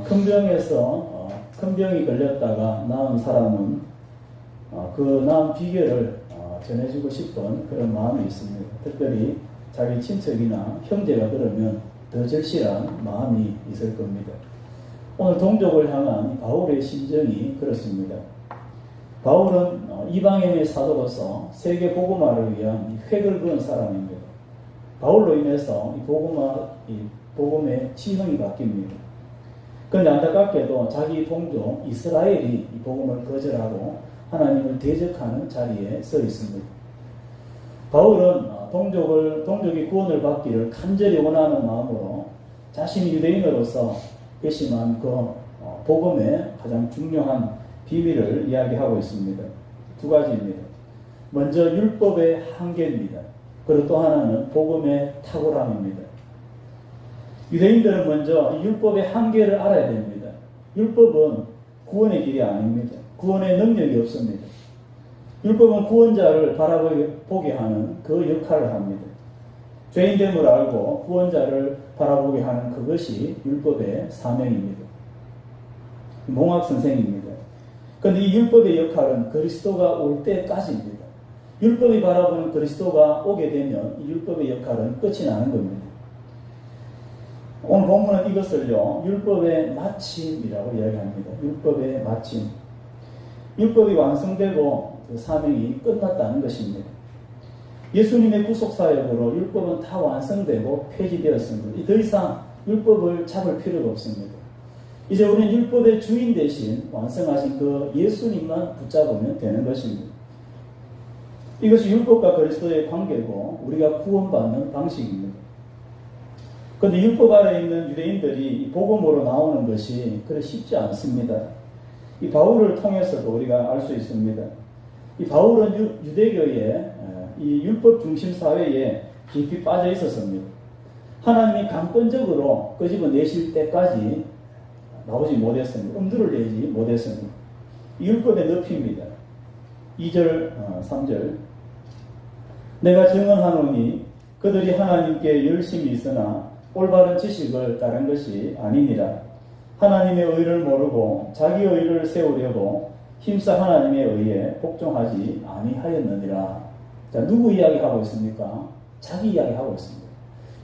큰 병에서 큰 병이 걸렸다가 나은 사람은 그 나은 비결을 전해주고 싶은 그런 마음이 있습니다. 특별히 자기 친척이나 형제가 그러면 더 절실한 마음이 있을 겁니다. 오늘 동족을 향한 바울의 심정이 그렇습니다. 바울은 이방인의 사도로서 세계 복음화를 위한 획을 그은 사람입니다. 바울로 인해서 이 복음의 지형이 바뀝니다. 그런데 안타깝게도 자기 동족 이스라엘이 이 복음을 거절하고 하나님을 대적하는 자리에 서 있습니다. 바울은 동족이 구원을 받기를 간절히 원하는 마음으로 자신이 유대인으로서 괘씸한 그 복음의 가장 중요한 비밀을 이야기하고 있습니다. 두 가지입니다. 먼저 율법의 한계입니다. 그리고 또 하나는 복음의 탁월함입니다. 유대인들은 먼저 율법의 한계를 알아야 됩니다. 율법은 구원의 길이 아닙니다. 구원의 능력이 없습니다. 율법은 구원자를 바라보게 하는 그 역할을 합니다. 죄인됨을 알고 구원자를 바라보게 하는 그것이 율법의 사명입니다. 몽학 선생입니다. 그런데 이 율법의 역할은 그리스도가 올 때까지입니다. 율법이 바라보는 그리스도가 오게 되면 이 율법의 역할은 끝이 나는 겁니다. 오늘 본문은 이것을요, 율법의 마침이라고 이야기합니다. 율법의 마침. 율법이 완성되고 그 사명이 끝났다는 것입니다. 예수님의 구속사역으로 율법은 다 완성되고 폐지되었습니다. 더 이상 율법을 잡을 필요가 없습니다. 이제 우리는 율법의 주인 대신 완성하신 그 예수님만 붙잡으면 되는 것입니다. 이것이 율법과 그리스도의 관계고 우리가 구원받는 방식입니다. 그런데 율법 아래 있는 유대인들이 복음으로 나오는 것이 그리 쉽지 않습니다. 이 바울을 통해서도 우리가 알 수 있습니다. 이 바울은 유대교의 이 율법 중심 사회에 깊이 빠져 있었습니다. 하나님이 강권적으로 끄집어내실 때까지 나오지 못했습니다. 엄두를 내지 못했습니다. 이 율법의 높이입니다. 2절, 3절. 내가 증언하노니 그들이 하나님께 열심히 있으나 올바른 지식을 따른 것이 아니니라. 하나님의 의를 모르고 자기 의를 세우려고 힘써 하나님의 의에 복종하지 아니하였느니라. 자, 누구 이야기하고 있습니까? 자기 이야기하고 있습니다.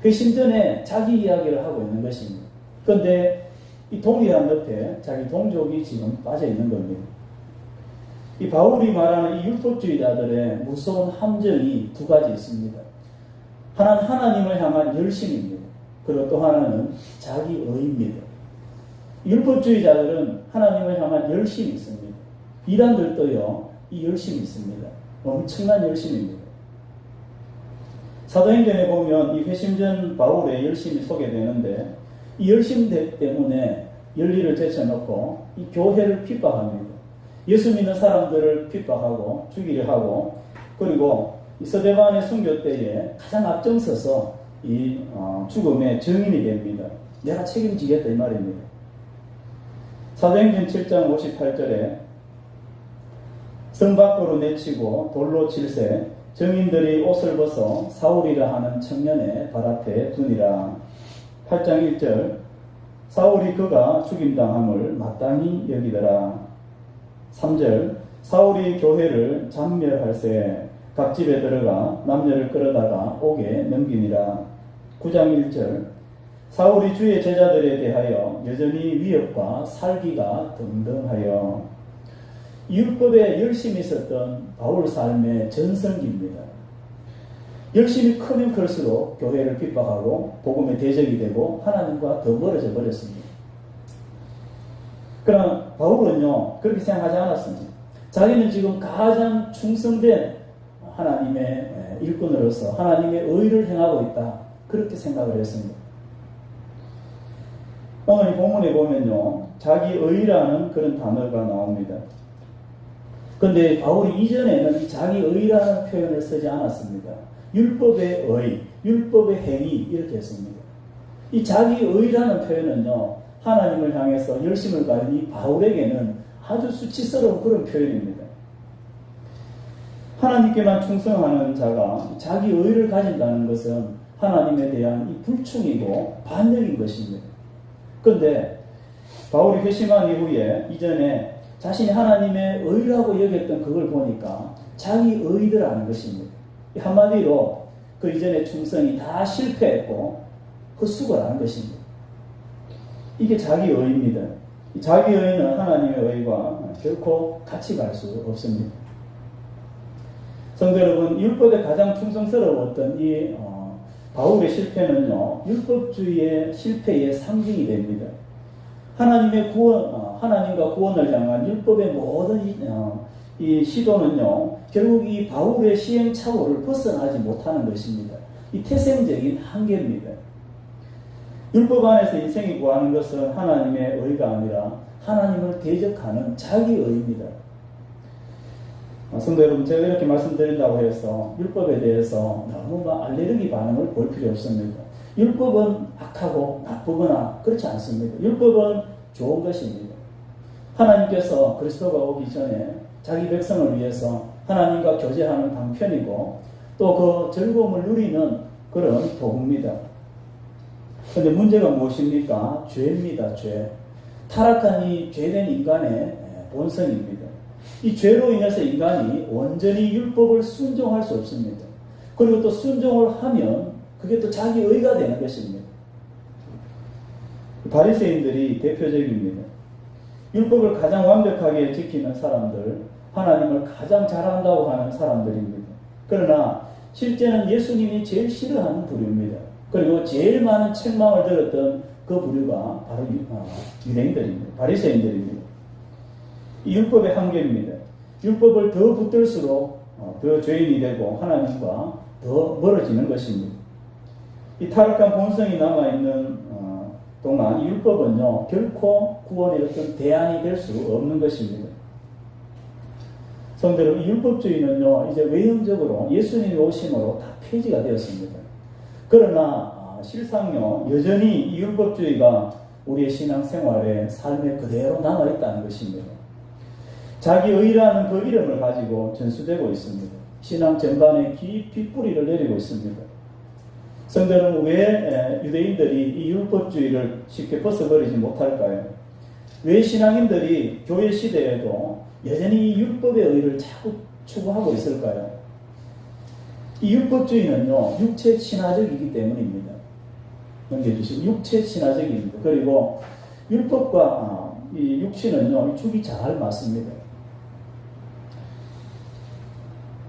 그 심전에 자기 이야기를 하고 있는 것입니다. 그런데 이 동일한 옆에 자기 동족이 지금 빠져 있는 겁니다. 이 바울이 말하는 이 율법주의자들의 무서운 함정이 두 가지 있습니다. 하나는 하나님을 향한 열심입니다. 그리고 또 하나는 자기 의입니다. 율법주의자들은 하나님을 향한 열심이 있습니다. 이단들도요, 이 열심이 있습니다. 엄청난 열심입니다. 사도행전에 보면 이 회심전 바울의 열심이 소개되는데 이 열심 때문에 열리를 제쳐놓고 이 교회를 핍박합니다. 예수 믿는 사람들을 핍박하고 죽이려 하고, 그리고 이 스데반의 순교 때에 가장 앞장서서 이 죽음의 증인이 됩니다. 내가 책임지겠다 이 말입니다. 사도행전 7장 58절에 성 밖으로 내치고 돌로 칠세 증인들이 옷을 벗어 사울이라 하는 청년의 발 앞에 두니라. 8장 1절 사울이 그가 죽임당함을 마땅히 여기더라. 3절 사울이 교회를 잔멸할세 각 집에 들어가 남녀를 끌어다가 옥에 넘기니라. 9장 1절 사울이 주의 제자들에 대하여 여전히 위협과 살기가 등등하여. 율법에 열심히 있었던 바울 삶의 전성기입니다. 열심히 크면 클수록 교회를 핍박하고 복음의 대적이 되고 하나님과 더 멀어져 버렸습니다. 그러나 바울은요, 그렇게 생각하지 않았습니다. 자기는 지금 가장 충성된 하나님의 일꾼으로서 하나님의 의를 행하고 있다, 그렇게 생각을 했습니다. 오늘 이 본문에 보면요, 자기 의라는 그런 단어가 나옵니다. 그런데 바울이 이전에는 이 자기 의라는 표현을 쓰지 않았습니다. 율법의 의, 율법의 행위 이렇게 했습니다. 이 자기 의라는 표현은요, 하나님을 향해서 열심을 가진 이 바울에게는 아주 수치스러운 그런 표현입니다. 하나님께만 충성하는 자가 자기 의를 가진다는 것은 하나님에 대한 이 불충이고 반역인 것입니다. 그런데 바울이 회심한 이후에 이전에 자신이 하나님의 의라고 여겼던 그걸 보니까 자기 의더라는 것입니다. 한마디로 그 이전의 충성이 다 실패했고 헛수고라는 것입니다. 이게 자기 의입니다. 자기 의는 하나님의 의와 결코 같이 갈 수 없습니다. 성도 여러분, 율법에 가장 충성스러웠던 이 바울의 실패는요, 율법주의의 실패의 상징이 됩니다. 하나님의 하나님과 구원을 향한 율법의 모든 이 시도는요, 결국 이 바울의 시행착오를 벗어나지 못하는 것입니다. 이 태생적인 한계입니다. 율법 안에서 인생이 구하는 것은 하나님의 의가 아니라 하나님을 대적하는 자기 의입니다. 성도 여러분, 제가 이렇게 말씀드린다고 해서 율법에 대해서 너무 알레르기 반응을 볼 필요 없습니다. 율법은 악하고 나쁘거나 그렇지 않습니다. 율법은 좋은 것입니다. 하나님께서 그리스도가 오기 전에 자기 백성을 위해서 하나님과 교제하는 방편이고 또 그 즐거움을 누리는 그런 도구입니다. 그런데 문제가 무엇입니까? 죄입니다. 죄. 타락한 이 죄된 인간의 본성입니다. 이 죄로 인해서 인간이 온전히 율법을 순종할 수 없습니다. 그리고 또 순종을 하면 그게 또 자기 의가 되는 것입니다. 바리새인들이 대표적입니다. 율법을 가장 완벽하게 지키는 사람들, 하나님을 가장 잘한다고 하는 사람들입니다. 그러나 실제는 예수님이 제일 싫어하는 부류입니다. 그리고 제일 많은 책망을 들었던 그 부류가 바로 유대인들입니다. 바리새인들입니다. 이 율법의 한계입니다. 율법을 더 붙들수록 더 죄인이 되고 하나님과 더 멀어지는 것입니다. 이 타락한 본성이 남아있는 동안 이 율법은요, 결코 구원의 어떤 대안이 될 수 없는 것입니다. 성도 여러분, 이 율법주의는요, 이제 외형적으로 예수님이 오심으로 다 폐지가 되었습니다. 그러나 실상요, 여전히 이 율법주의가 우리의 신앙생활에 삶에 그대로 남아있다는 것입니다. 자기 의라는 그 이름을 가지고 전수되고 있습니다. 신앙 전반에 깊이 뿌리를 내리고 있습니다. 성도 여러분, 왜 유대인들이 이 율법주의를 쉽게 벗어버리지 못할까요? 왜 신앙인들이 교회 시대에도 여전히 이 율법의 의를 자꾸 추구하고 있을까요? 이 율법주의는요, 육체 친화적이기 때문입니다. 넘겨주시면 육체 친화적입니다. 그리고 율법과 이 육신은요, 축이 잘 맞습니다.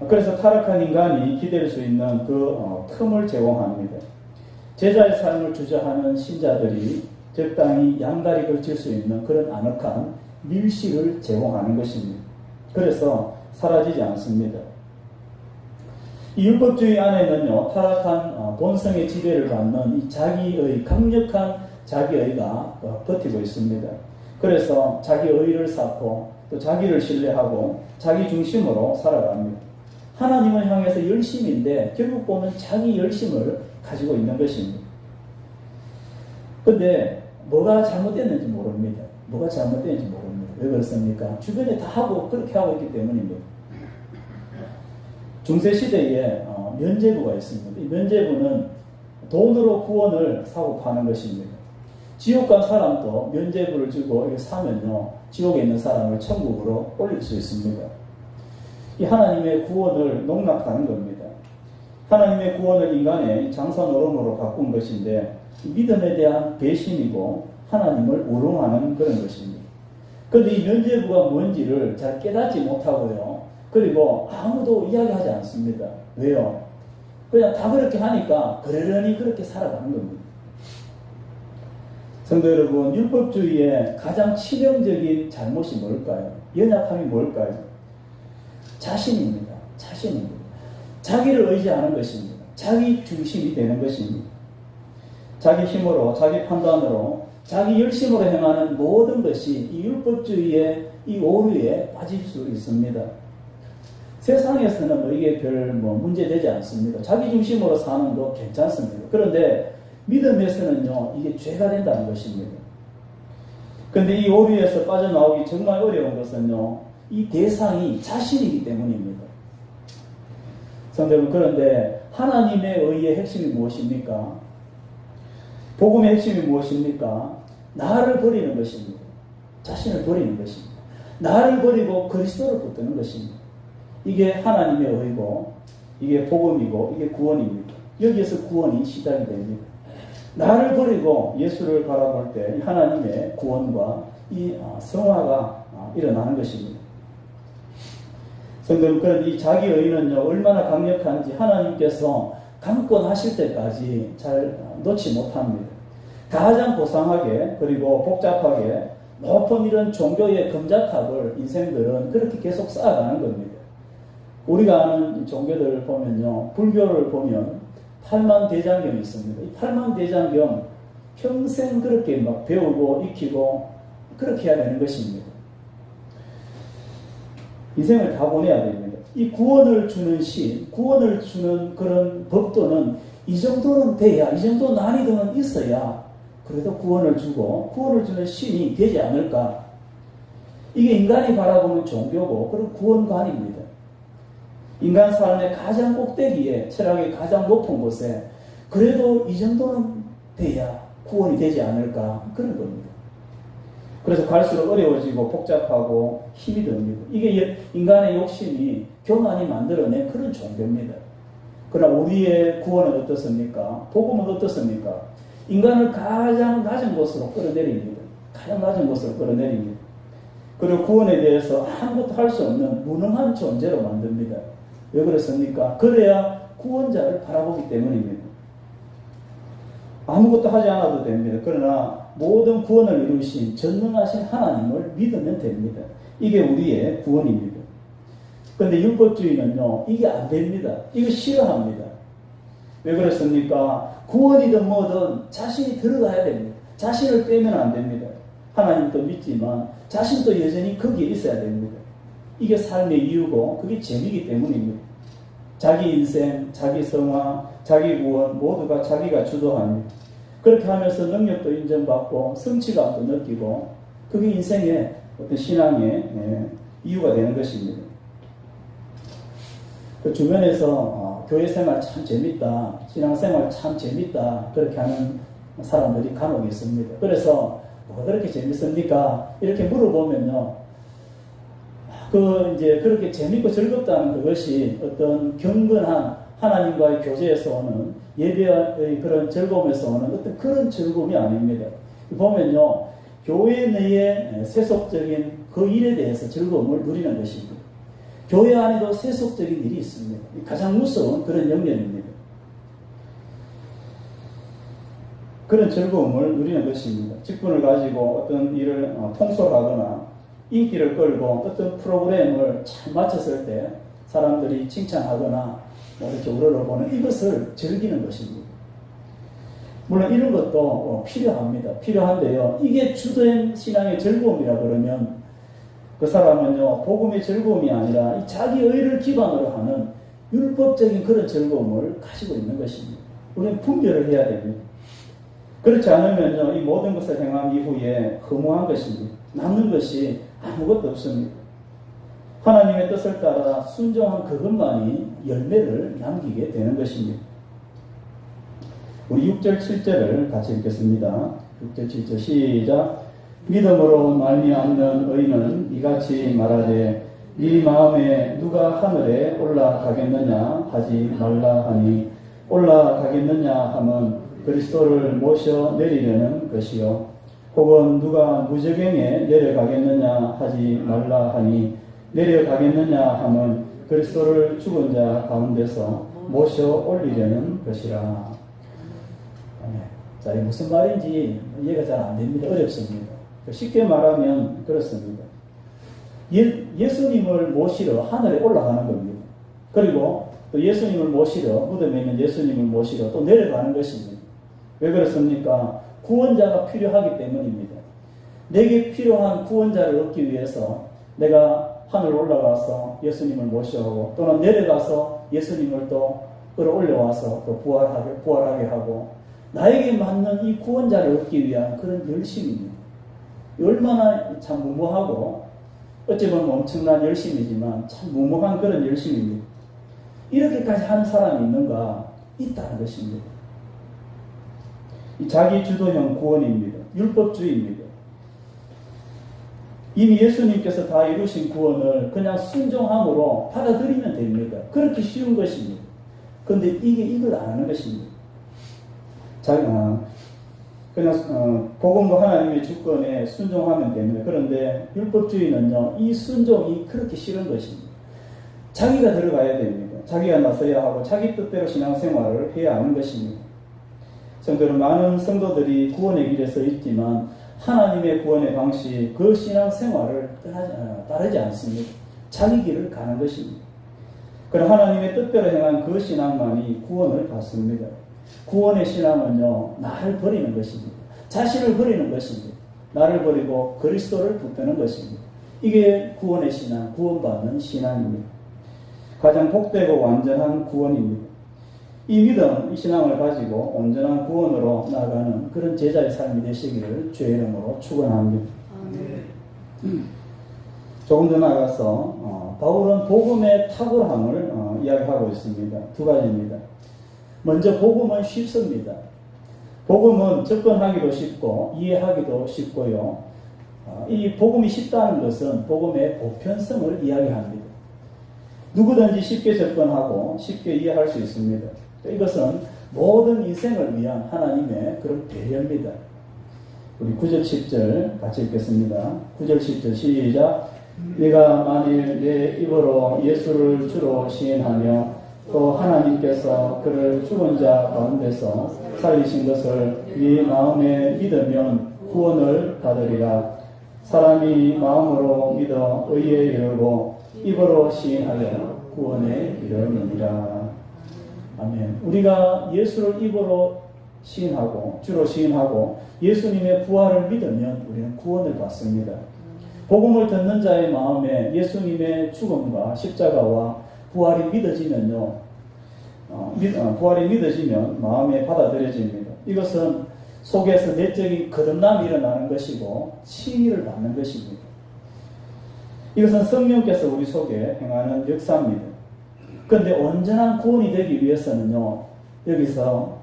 그래서 타락한 인간이 기댈 수 있는 그 틈을 제공합니다. 제자의 삶을 주저하는 신자들이 적당히 양다리 걸칠 수 있는 그런 아늑한 밀실을 제공하는 것입니다. 그래서 사라지지 않습니다. 이 율법주의 안에는요, 타락한 본성의 지배를 받는 이 자기의 강력한 자기의가 버티고 있습니다. 그래서 자기의를 쌓고 또 자기를 신뢰하고 자기 중심으로 살아갑니다. 하나님을 향해서 열심인데 결국 보면 자기 열심을 가지고 있는 것입니다. 그런데 뭐가 잘못됐는지 모릅니다. 뭐가 잘못됐는지 모릅니다. 왜 그렇습니까? 주변에 다 하고 그렇게 하고 있기 때문입니다. 중세시대에 면죄부가 있습니다. 이 면죄부는 돈으로 구원을 사고 파는 것입니다. 지옥 간 사람도 면죄부를 주고 이렇게 사면요, 지옥에 있는 사람을 천국으로 올릴 수 있습니다. 이 하나님의 구원을 농락하는 겁니다. 하나님의 구원을 인간의 장사 노름으로 바꾼 것인데 믿음에 대한 배신이고 하나님을 우롱하는 그런 것입니다. 그런데 이 면죄부가 뭔지를 잘 깨닫지 못하고요. 그리고 아무도 이야기하지 않습니다. 왜요? 그냥 다 그렇게 하니까 그러려니 그렇게 살아가는 겁니다. 성도 여러분, 율법주의의 가장 치명적인 잘못이 뭘까요? 연약함이 뭘까요? 자신입니다. 자신입니다. 자기를 의지하는 것입니다. 자기 중심이 되는 것입니다. 자기 힘으로, 자기 판단으로, 자기 열심으로 행하는 모든 것이 이 율법주의의 이 오류에 빠질 수 있습니다. 세상에서는 이게 별 문제되지 않습니다. 자기 중심으로 사는 거 괜찮습니다. 그런데 믿음에서는요, 이게 죄가 된다는 것입니다. 그런데 이 오류에서 빠져나오기 정말 어려운 것은요, 이 대상이 자신이기 때문입니다. 성도 여러분, 그런데 하나님의 의의 핵심이 무엇입니까? 복음의 핵심이 무엇입니까? 나를 버리는 것입니다. 자신을 버리는 것입니다. 나를 버리고 그리스도를 붙드는 것입니다. 이게 하나님의 의고, 이게 복음이고, 이게 구원입니다. 여기에서 구원이 시작이 됩니다. 나를 버리고 예수를 바라볼 때 하나님의 구원과 이 성화가 일어나는 것입니다. 성도 그런 이 자기 의는요, 얼마나 강력한지 하나님께서 강권하실 때까지 잘 놓지 못합니다. 가장 고상하게 그리고 복잡하게 높은 이런 종교의 금자탑을 인생들은 그렇게 계속 쌓아가는 겁니다. 우리가 아는 종교들을 보면요, 불교를 보면 팔만대장경이 있습니다. 이 팔만대장경 평생 그렇게 막 배우고 익히고 그렇게 해야 되는 것입니다. 인생을 다 보내야 됩니다. 이 구원을 주는 신, 구원을 주는 그런 법도는 이 정도는 돼야, 이 정도 난이도는 있어야 그래도 구원을 주고 구원을 주는 신이 되지 않을까. 이게 인간이 바라보는 종교고 그런 구원관입니다. 인간 삶의 가장 꼭대기에, 철학의 가장 높은 곳에 그래도 이 정도는 돼야 구원이 되지 않을까 그런 겁니다. 그래서 갈수록 어려워지고 복잡하고 힘이 듭니다. 이게 인간의 욕심이 교만이 만들어낸 그런 종교입니다. 그러나 우리의 구원은 어떻습니까? 복음은 어떻습니까? 인간을 가장 낮은 곳으로 끌어내립니다. 가장 낮은 곳으로 끌어내립니다. 그리고 구원에 대해서 아무것도 할 수 없는 무능한 존재로 만듭니다. 왜 그렇습니까? 그래야 구원자를 바라보기 때문입니다. 아무것도 하지 않아도 됩니다. 그러나 모든 구원을 이루신 전능하신 하나님을 믿으면 됩니다. 이게 우리의 구원입니다. 그런데 율법주의는요, 이게 안 됩니다. 이거 싫어합니다. 왜 그렇습니까? 구원이든 뭐든 자신이 들어가야 됩니다. 자신을 빼면 안 됩니다. 하나님도 믿지만 자신도 여전히 거기에 있어야 됩니다. 이게 삶의 이유고 그게 재미이기 때문입니다. 자기 인생, 자기 성화, 자기 구원 모두가 자기가 주도합니다. 그렇게 하면서 능력도 인정받고 성취감도 느끼고 그게 인생의 어떤 신앙의 이유가 되는 것입니다. 그 주변에서 교회 생활 참 재밌다, 신앙생활 참 재밌다 그렇게 하는 사람들이 간혹 있습니다. 그래서 뭐가 그렇게 재밌습니까? 이렇게 물어보면요, 이제 그렇게 재밌고 즐겁다는 그것이 어떤 경건한 하나님과의 교제에서 오는 예배의 그런 즐거움에서 오는 어떤 그런 즐거움이 아닙니다. 보면요, 교회 내에 세속적인 그 일에 대해서 즐거움을 누리는 것입니다. 교회 안에도 세속적인 일이 있습니다. 가장 무서운 그런 영역입니다. 그런 즐거움을 누리는 것입니다. 직분을 가지고 어떤 일을 통솔하거나 인기를 끌고 어떤 프로그램을 잘 마쳤을 때 사람들이 칭찬하거나 이렇게 우러러보는 이것을 즐기는 것입니다. 물론 이런 것도 필요합니다. 필요한데요. 이게 주된 신앙의 즐거움이라 그러면 그 사람은요, 복음의 즐거움이 아니라 이 자기 의를 기반으로 하는 율법적인 그런 즐거움을 가지고 있는 것입니다. 우리는 분별을 해야 됩니다. 그렇지 않으면요, 이 모든 것을 행한 이후에 허무한 것입니다. 남는 것이 아무것도 없습니다. 하나님의 뜻을 따라 순종한 그것만이 열매를 남기게 되는 것입니다. 우리 6절 7절을 같이 읽겠습니다. 6절 7절 시작. 믿음으로 말미암는 의인은 이같이 말하되 네 마음에 누가 하늘에 올라가겠느냐 하지 말라 하니 올라가겠느냐 하면 그리스도를 모셔 내리려는 것이요 혹은 누가 무저갱에 내려가겠느냐 하지 말라 하니 내려가겠느냐 하면 그리스도를 죽은 자 가운데서 모셔 올리려는 것이라. 자, 이게 무슨 말인지 이해가 잘 안 됩니다. 어렵습니다. 쉽게 말하면 그렇습니다. 예수님을 모시러 하늘에 올라가는 겁니다. 그리고 또 예수님을 모시러, 무덤에 있는 예수님을 모시러 또 내려가는 것입니다. 왜 그렇습니까? 구원자가 필요하기 때문입니다. 내게 필요한 구원자를 얻기 위해서 내가 하늘 올라가서 예수님을 모셔오고 또는 내려가서 예수님을 또 끌어올려와서 또 부활하게 하고 나에게 맞는 이 구원자를 얻기 위한 그런 열심입니다. 얼마나 참 무모하고 어찌 보면 엄청난 열심이지만 참 무모한 그런 열심입니다. 이렇게까지 하는 사람이 있는가? 있다는 것입니다. 이 자기 주도형 구원입니다. 율법주의입니다. 이미 예수님께서 다 이루신 구원을 그냥 순종함으로 받아들이면 됩니다. 그렇게 쉬운 것입니다. 그런데 이걸 안 하는 것입니다. 그냥 복음도 하나님의 주권에 순종하면 됩니다. 그런데 율법주의는요, 이 순종이 그렇게 싫은 것입니다. 자기가 들어가야 됩니다. 자기가 나서야 하고 자기 뜻대로 신앙생활을 해야 하는 것입니다. 성도는 많은 성도들이 구원의 길에 서 있지만 하나님의 구원의 방식, 그 신앙생활을 따르지 않습니다. 자기 길을 가는 것입니다. 그럼 하나님의 뜻대로 행한 그 신앙만이 구원을 받습니다. 구원의 신앙은요, 나를 버리는 것입니다. 자신을 버리는 것입니다. 나를 버리고 그리스도를 붙드는 것입니다. 이게 구원의 신앙, 구원받는 신앙입니다. 가장 복되고 완전한 구원입니다. 이 믿음, 이 신앙을 가지고 온전한 구원으로 나아가는 그런 제자의 삶이 되시기를 주의 이름으로 축원합니다. 조금 더 나아가서 바울은 복음의 탁월함을 이야기하고 있습니다. 두 가지입니다. 먼저 복음은 쉽습니다. 복음은 접근하기도 쉽고 이해하기도 쉽고요. 이 복음이 쉽다는 것은 복음의 보편성을 이야기합니다. 누구든지 쉽게 접근하고 쉽게 이해할 수 있습니다. 이것은 모든 인생을 위한 하나님의 그런 배려입니다. 우리 9절 10절 같이 읽겠습니다. 9절 10절 시작. 네가 만일 내 입으로 예수를 주로 시인하며 또 하나님께서 그를 죽은 자 가운데서 살리신 것을 네 마음에 믿으면 구원을 받으리라. 사람이 마음으로 믿어 의에 이르고 입으로 시인하여 구원에 이르느니라. 아멘. 우리가 예수를 입으로 시인하고 주로 시인하고 예수님의 부활을 믿으면 우리는 구원을 받습니다. 복음을 듣는 자의 마음에 예수님의 죽음과 십자가와 부활이 믿어지면요, 부활이 믿어지면 마음에 받아들여집니다. 이것은 속에서 내적인 거듭남이 일어나는 것이고 칭의를 받는 것입니다. 이것은 성령께서 우리 속에 행하는 역사입니다. 그런데 온전한 구원이 되기 위해서는요, 여기서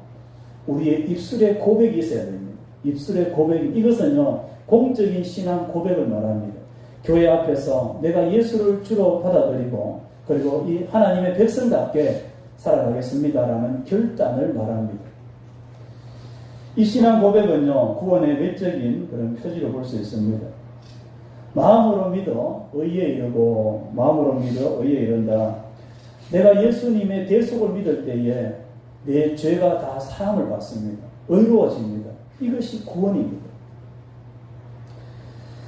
우리의 입술의 고백이 있어야 됩니다. 입술의 고백이, 이것은요, 공적인 신앙 고백을 말합니다. 교회 앞에서 내가 예수를 주로 받아들이고, 그리고 이 하나님의 백성답게 살아가겠습니다라는 결단을 말합니다. 이 신앙 고백은요, 구원의 외적인 그런 표지로 볼 수 있습니다. 마음으로 믿어 의에 이르고, 마음으로 믿어 의에 이른다. 내가 예수님의 대속을 믿을 때에 내 죄가 다 사함을 받습니다. 의로워집니다. 이것이 구원입니다.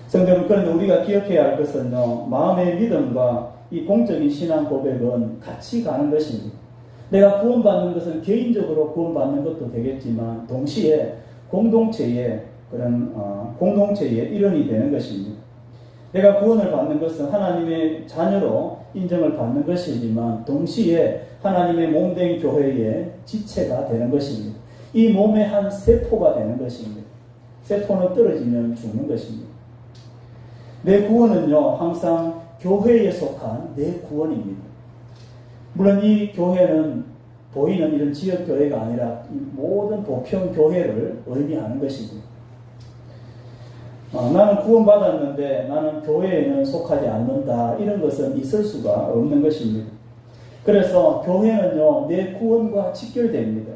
성도는, 그런데 우리가 기억해야 할 것은요, 마음의 믿음과 이 공적인 신앙 고백은 같이 가는 것입니다. 내가 구원받는 것은 개인적으로 구원받는 것도 되겠지만 동시에 공동체의 그런 공동체의 일원이 되는 것입니다. 내가 구원을 받는 것은 하나님의 자녀로 인정을 받는 것이지만 동시에 하나님의 몸된 교회의 지체가 되는 것입니다. 이 몸의 한 세포가 되는 것입니다. 세포는 떨어지면 죽는 것입니다. 내 구원은요, 항상 교회에 속한 내 구원입니다. 물론 이 교회는 보이는 이런 지역교회가 아니라 이 모든 보편교회를 의미하는 것입니다. 나는 구원받았는데 나는 교회에는 속하지 않는다, 이런 것은 있을 수가 없는 것입니다. 그래서 교회는요, 내 구원과 직결됩니다.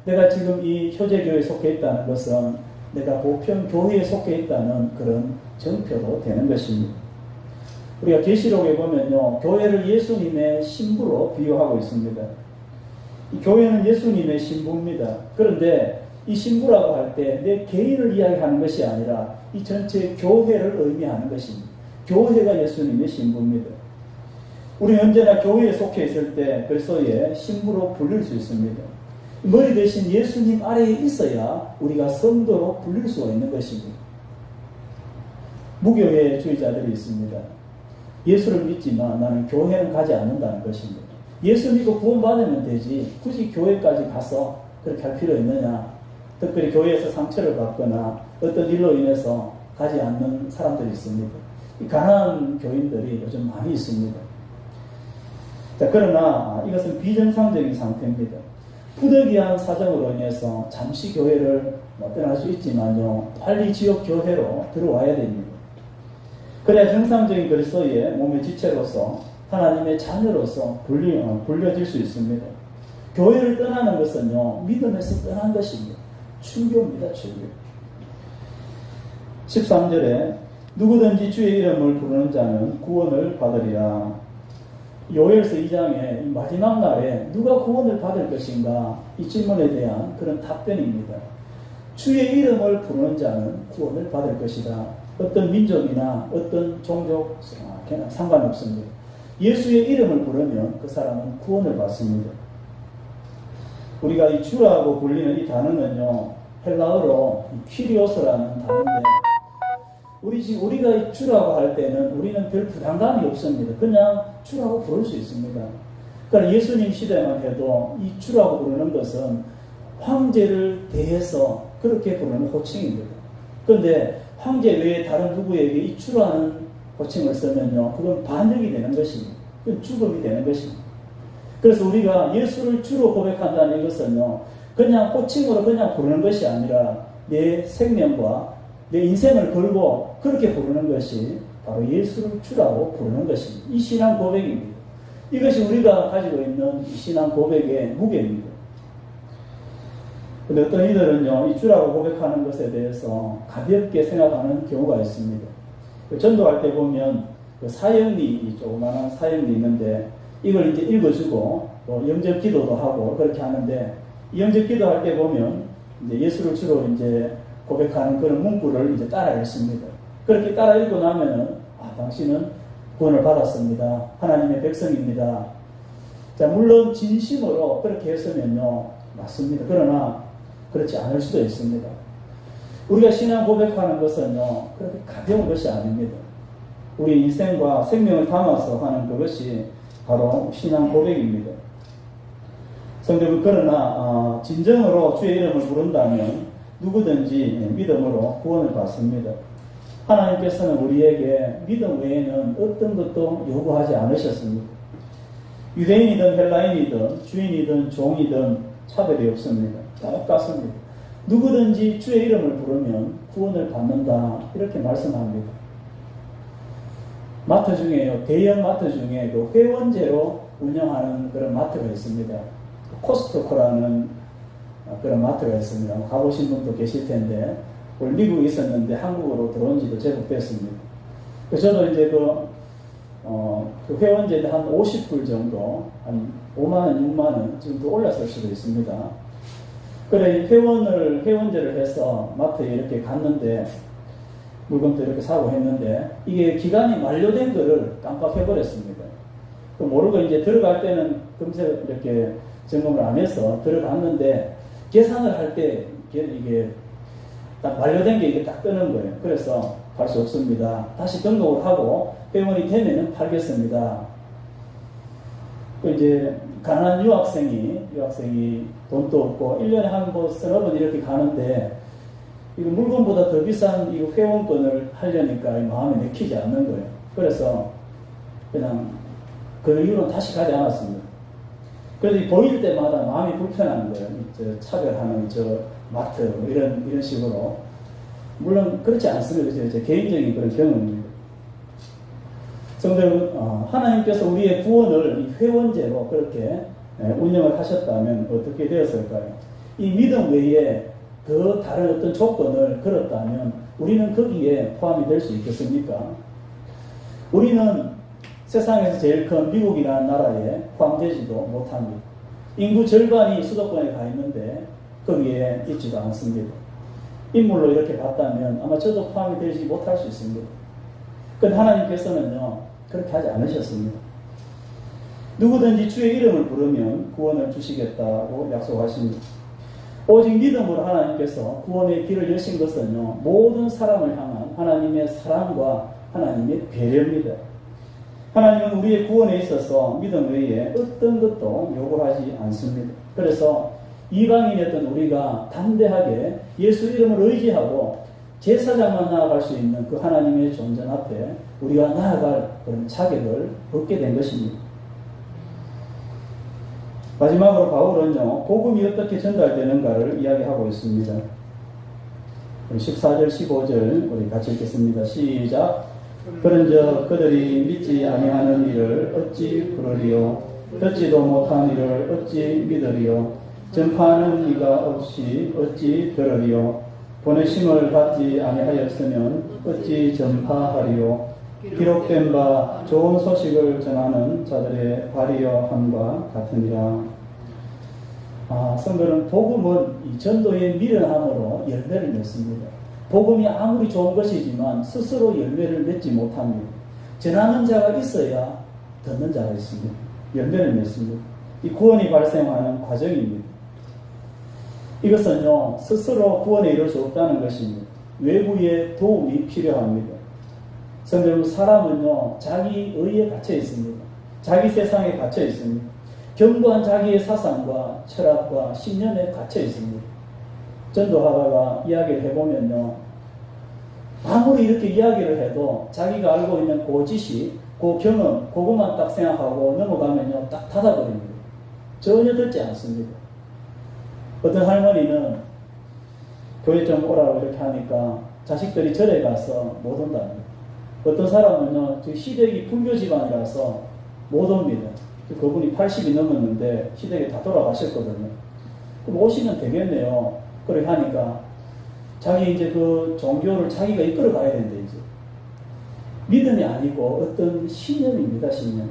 내가 지금 이 효제교회에 속해 있다는 것은 내가 보편교회에 속해 있다는 그런 정표도 되는 것입니다. 우리가 계시록에 보면요, 교회를 예수님의 신부로 비유하고 있습니다. 이 교회는 예수님의 신부입니다. 그런데 이 신부라고 할 때 내 개인을 이야기하는 것이 아니라 이 전체 교회를 의미하는 것입니다. 교회가 예수님의 신부입니다. 우리는 언제나 교회에 속해 있을 때 그리스도의 신부로 불릴 수 있습니다. 머리 대신 예수님 아래에 있어야 우리가 성도로 불릴 수가 있는 것입니다. 무교회주의자들이 있습니다. 예수를 믿지만 나는 교회는 가지 않는다는 것입니다. 예수 믿고 구원받으면 되지 굳이 교회까지 가서 그렇게 할 필요 있느냐. 특별히 교회에서 상처를 받거나 어떤 일로 인해서 가지 않는 사람들이 있습니다. 이 가난한 교인들이 요즘 많이 있습니다. 자, 그러나 이것은 비정상적인 상태입니다. 부득이한 사정으로 인해서 잠시 교회를 떠날 수 있지만요, 빨리 지역 교회로 들어와야 됩니다. 그래야 정상적인 그리스도의 몸의 지체로서 하나님의 자녀로서 불려질 수 있습니다. 교회를 떠나는 것은요, 믿음에서 떠난 것입니다. 출교입니다, 출교. 13절에 누구든지 주의 이름을 부르는 자는 구원을 받으리라. 요엘서 2장의 마지막 날에 누가 구원을 받을 것인가? 이 질문에 대한 그런 답변입니다. 주의 이름을 부르는 자는 구원을 받을 것이다. 어떤 민족이나 어떤 종족 상관없습니다. 예수의 이름을 부르면 그 사람은 구원을 받습니다. 우리가 이 주라고 불리는 이 단어는요, 헬라어로 퀴리오스라는 단어인데, 우리가 주라고 할 때는 우리는 별 부담감이 없습니다. 그냥 주라고 부를 수 있습니다. 그러니까 예수님 시대만 해도 이 주라고 부르는 것은 황제를 대해서 그렇게 부르는 호칭입니다. 그런데 황제 외에 다른 누구에게 이 주라는 호칭을 쓰면요, 그건 반역이 되는 것입니다. 그건 죽음이 되는 것입니다. 그래서 우리가 예수를 주로 고백한다는 것은요, 그냥 호칭으로 그냥 부르는 것이 아니라 내 생명과 내 인생을 걸고 그렇게 부르는 것이 바로 예수를 주라고 부르는 것입니다. 이 신앙 고백입니다. 이것이 우리가 가지고 있는 이 신앙 고백의 무게입니다. 그런데 어떤 이들은요, 이 주라고 고백하는 것에 대해서 가볍게 생각하는 경우가 있습니다. 전도할 때 보면 그 사형리, 조그마한 사형리 있는데 이걸 이제 읽어주고 또 영접 기도도 하고 그렇게 하는데, 이 영접 기도할 때 보면 이제 예수를 주로 이제 고백하는 그런 문구를 이제 따라 읽습니다. 그렇게 따라 읽고 나면은, 당신은 구원을 받았습니다. 하나님의 백성입니다. 자, 물론 진심으로 그렇게 했으면요, 맞습니다. 그러나 그렇지 않을 수도 있습니다. 우리가 신앙 고백하는 것은요, 그렇게 가벼운 것이 아닙니다. 우리 인생과 생명을 담아서 하는 그것이 바로 신앙 고백입니다. 성도는 그러나 진정으로 주의 이름을 부른다면 누구든지 믿음으로 구원을 받습니다. 하나님께서는 우리에게 믿음 외에는 어떤 것도 요구하지 않으셨습니다. 유대인이든 헬라인이든 주인이든 종이든 차별이 없습니다. 똑같습니다. 누구든지 주의 이름을 부르면 구원을 받는다, 이렇게 말씀합니다. 마트 중에요, 대형 마트 중에 그 회원제로 운영하는 그런 마트가 있습니다. 코스트코라는 그런 마트가 있습니다. 가보신 분도 계실 텐데, 원래 미국에 있었는데 한국으로 들어온 지도 제법 됐습니다. 저도 이제 그 회원제인데 한 50불 정도, 한 5만원, 6만원 정도 올랐을 수도 있습니다. 그래, 회원제를 해서 마트에 이렇게 갔는데, 물건도 이렇게 사고 했는데, 이게 기간이 만료된 거를 깜빡해버렸습니다. 모르고 이제 들어갈 때는 금세 이렇게 점검을 안 해서 들어갔는데, 계산을 할 때 이게 딱 만료된 게 이게 딱 뜨는 거예요. 그래서 갈 수 없습니다. 다시 등록을 하고 회원이 되면은 팔겠습니다. 이제 가난한 유학생이 돈도 없고 1년에 한 번 서너 번 이렇게 가는데, 이거 물건보다 더 비싼 이 회원권을 하려니까 마음에 내키지 않는 거예요. 그래서 그냥 그 이후로 다시 가지 않았습니다. 그래서 보일 때마다 마음이 불편한 거예요. 차별하는 마트 이런 식으로. 물론 그렇지 않습니다. 제 개인적인 그런 경험입니다. 성도는 하나님께서 우리의 구원을 회원제로 그렇게 운영을 하셨다면 어떻게 되었을까요? 이 믿음 외에 그 다른 어떤 조건을 걸었다면 우리는 거기에 포함이 될 수 있겠습니까? 우리는 세상에서 제일 큰 미국이라는 나라에 포함되지도 못합니다. 인구 절반이 수도권에 가 있는데 거기에 있지도 않습니다. 인물로 이렇게 봤다면 아마 저도 포함이 되지 못할 수 있습니다. 그런데 하나님께서는요, 그렇게 하지 않으셨습니다. 누구든지 주의 이름을 부르면 구원을 주시겠다고 약속하십니다. 오직 믿음으로 하나님께서 구원의 길을 여신 것은요, 모든 사람을 향한 하나님의 사랑과 하나님의 배려입니다. 하나님은 우리의 구원에 있어서 믿음 외에 어떤 것도 요구하지 않습니다. 그래서 이방인이었던 우리가 담대하게 예수 이름을 의지하고 제사장만 나아갈 수 있는 그 하나님의 존전 앞에 우리가 나아갈 그런 자격을 얻게 된 것입니다. 마지막으로 바울은요, 복음이 어떻게 전달되는가를 이야기하고 있습니다. 14절, 15절 우리 같이 읽겠습니다. 시작. 그런저 그들이 믿지 아니하는 이를 어찌 부르리요 듣지도 못한 이를 어찌 믿으리요 전파하는 이가 없이 어찌 들으리요 보내심을 받지 아니하였으면 어찌 전파하리요 기록된 바 좋은 소식을 전하는 자들의 발이여 함과 같으니라. 성도는 복음은 이 전도의 미련함으로 열매를 맺습니다. 복음이 아무리 좋은 것이지만 스스로 열매를 맺지 못합니다. 전하는 자가 있어야 듣는 자가 있습니다. 열매를 맺습니다. 이 구원이 발생하는 과정입니다. 이것은요, 스스로 구원에 이룰 수 없다는 것입니다. 외부의 도움이 필요합니다. 성도 사람은요, 자기 의에 갇혀 있습니다. 자기 세상에 갇혀 있습니다. 견고한 자기의 사상과 철학과 신념에 갇혀 있습니다. 전도하다가 이야기를 해보면요, 아무리 이렇게 이야기를 해도 자기가 알고 있는 그 지식, 그 경험, 그것만 딱 생각하고 넘어가면요, 딱 닫아버립니다. 전혀 듣지 않습니다. 어떤 할머니는 교회 좀 오라고 이렇게 하니까 자식들이 절에 가서 못 온답니다. 어떤 사람은요, 시댁이 불교 집안이라서 못 옵니다. 그분이 80이 넘었는데 시댁에 다 돌아가셨거든요. 그럼 오시면 되겠네요. 그렇게 하니까 자기 이제 그 종교를 자기가 이끌어 가야 되는데 이제 믿음이 아니고 어떤 신념입니다. 신념.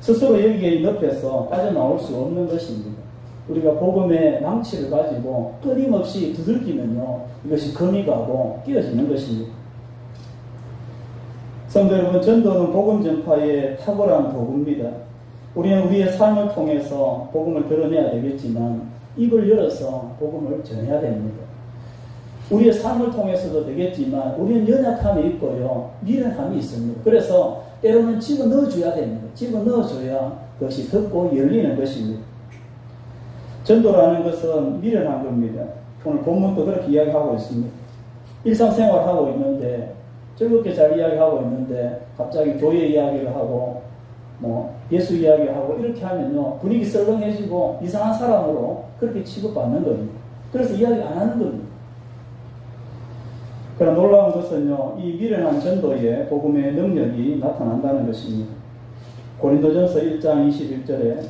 스스로 여기에 늪에서 빠져나올 수 없는 것입니다. 우리가 복음의 망치를 가지고 끊임없이 두들기면요, 이것이 금이 가고 끼어지는 것입니다. 성도 여러분, 전도는 복음 전파의 탁월한 도구입니다. 우리는 우리의 삶을 통해서 복음을 드러내야 되겠지만 입을 열어서 복음을 전해야 됩니다. 우리의 삶을 통해서도 되겠지만 우리는 연약함이 있고요, 미련함이 있습니다. 그래서 때로는 집어넣어줘야 됩니다. 집어넣어줘야 그것이 듣고 열리는 것입니다. 전도라는 것은 미련한 겁니다. 오늘 본문도 그렇게 이야기하고 있습니다. 일상생활하고 있는데 즐겁게 잘 이야기하고 있는데 갑자기 교회 이야기를 하고 예수 이야기하고 이렇게 하면요, 분위기 썰렁해지고 이상한 사람으로 그렇게 취급받는 겁니다. 그래서 이야기 안 하는 겁니다. 그러나 놀라운 것은요, 이 미련한 전도에 복음의 능력이 나타난다는 것입니다. 고린도전서 1장 21절에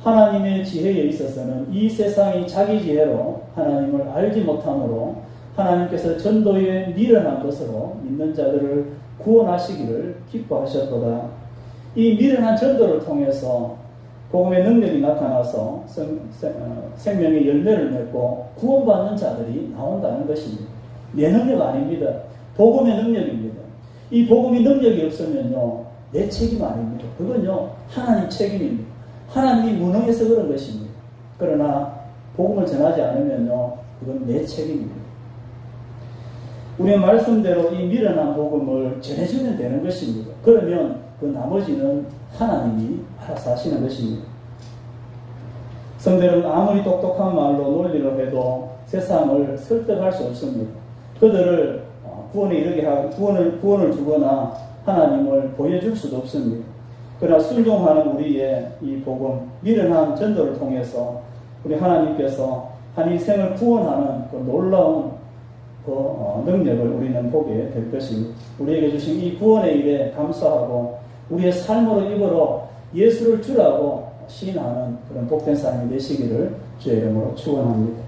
하나님의 지혜에 있어서는 이 세상이 자기 지혜로 하나님을 알지 못하므로 하나님께서 전도에 미련한 것으로 믿는 자들을 구원하시기를 기뻐하셨도다. 이 미련한 전도를 통해서 복음의 능력이 나타나서 생명의 열매를 맺고 구원받는 자들이 나온다는 것입니다. 내 능력 아닙니다. 복음의 능력입니다. 이 복음의 능력이 없으면요, 내 책임 아닙니다. 그건요, 하나님 책임입니다. 하나님이 무능해서 그런 것입니다. 그러나 복음을 전하지 않으면요, 그건 내 책임입니다. 우리의 말씀대로 이 미련한 복음을 전해주면 되는 것입니다. 그러면 그 나머지는 하나님이 알아서 하시는 것입니다. 성도는 아무리 똑똑한 말로 논리를 해도 세상을 설득할 수 없습니다. 그들을 구원에 이르게 하고 구원을 주거나 하나님을 보여줄 수도 없습니다. 그러나 순종하는 우리의 이 복음, 미련한 전도를 통해서 우리 하나님께서 한 인생을 구원하는 그 놀라운 능력을 우리는 보게 될 것입니다. 우리에게 주신 이 구원의 일에 감사하고 우리의 삶으로 입으로 예수를 주라고 시인하는 그런 복된 삶이 되시기를 주의 이름으로 축원합니다.